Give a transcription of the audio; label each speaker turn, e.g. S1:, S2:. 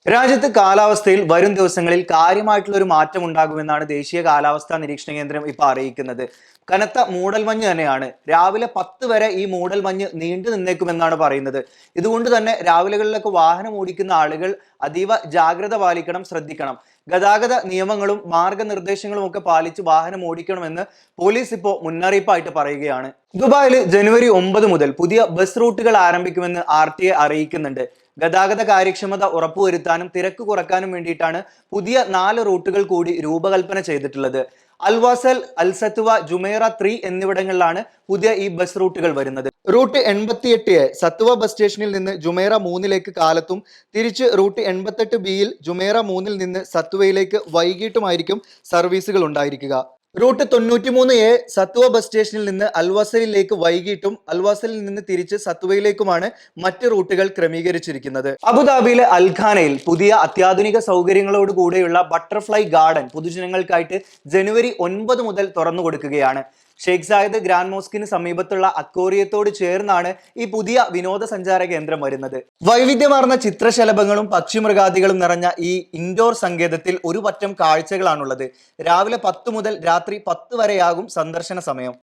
S1: രാജ്യത്ത് കാലാവസ്ഥയിൽ വരും ദിവസങ്ങളിൽ കാര്യമായിട്ടുള്ള ഒരു മാറ്റം ഉണ്ടാകുമെന്നാണ് ദേശീയ കാലാവസ്ഥാ നിരീക്ഷണ കേന്ദ്രം ഇപ്പൊ അറിയിക്കുന്നത്. കനത്ത മൂടൽമഞ്ഞ് തന്നെയാണ്. രാവിലെ 10 വരെ ഈ മൂടൽമഞ്ഞ് നീണ്ടു നിന്നേക്കുമെന്നാണ് പറയുന്നത്. ഇതുകൊണ്ട് തന്നെ രാവിലെകളിലൊക്കെ വാഹനം ഓടിക്കുന്ന ആളുകൾ അതീവ ജാഗ്രത പാലിക്കണം, ശ്രദ്ധിക്കണം. ഗതാഗത നിയമങ്ങളും മാർഗനിർദ്ദേശങ്ങളും ഒക്കെ പാലിച്ച് വാഹനം ഓടിക്കണമെന്ന് പോലീസ് ഇപ്പോൾ മുന്നറിയിപ്പായിട്ട് പറയുകയാണ്. ദുബായിൽ ജനുവരി 9 മുതൽ പുതിയ ബസ് റൂട്ടുകൾ ആരംഭിക്കുമെന്ന് RTA അറിയിക്കുന്നുണ്ട്. ഗതാഗത കാര്യക്ഷമത ഉറപ്പുവരുത്താനും തിരക്ക് കുറക്കാനും വേണ്ടിയിട്ടാണ് പുതിയ 4 റൂട്ടുകൾ കൂടി രൂപകൽപ്പന ചെയ്തിട്ടുള്ളത്. അൽവാസൽ, അൽസത്വ, ജുമൈറ 3 എന്നിവിടങ്ങളിലാണ് പുതിയ ഈ ബസ് റൂട്ടുകൾ വരുന്നത്. റൂട്ട് 88A സത്വ ബസ് സ്റ്റേഷനിൽ നിന്ന് ജുമൈറ 3ലേക്ക് കാലത്തും തിരിച്ച് റൂട്ട് 88Bയിൽ ജുമൈറ 3ൽ നിന്ന് സത്വയിലേക്ക് വൈകിട്ടുമായിരിക്കും സർവീസുകൾ ഉണ്ടായിരിക്കുക. റൂട്ട് 93A സത്വ ബസ് സ്റ്റേഷനിൽ നിന്ന് അൽവാസലിലേക്ക് വൈകിട്ടും അൽവാസലിൽ നിന്ന് തിരിച്ച് സത്വയിലേക്കുമാണ് മറ്റ് റൂട്ടുകൾ ക്രമീകരിച്ചിരിക്കുന്നത്. അബുദാബിയിലെ അൽഖാനയിൽ പുതിയ അത്യാധുനിക സൗകര്യങ്ങളോട് കൂടെയുള്ള ബട്ടർഫ്ലൈ ഗാർഡൻ പൊതുജനങ്ങൾക്കായിട്ട് ജനുവരി 9 മുതൽ തുറന്നു കൊടുക്കുകയാണ്. ഷെയ്ഖ് സായിദ് ഗ്രാൻഡ് മോസ്കിന് സമീപത്തുള്ള അക്വേറിയത്തോട് ചേർന്നാണ് ഈ പുതിയ വിനോദസഞ്ചാര കേന്ദ്രം വരുന്നത്. വൈവിധ്യമാർന്ന ചിത്രശലഭങ്ങളും പക്ഷിമൃഗാദികളും നിറഞ്ഞ ഈ ഇൻഡോർ സങ്കേതത്തിൽ ഒരു പറ്റം കാഴ്ചകളാണുള്ളത്. രാവിലെ 10 മുതൽ രാത്രി 10 വരെയാകും സന്ദർശന സമയം.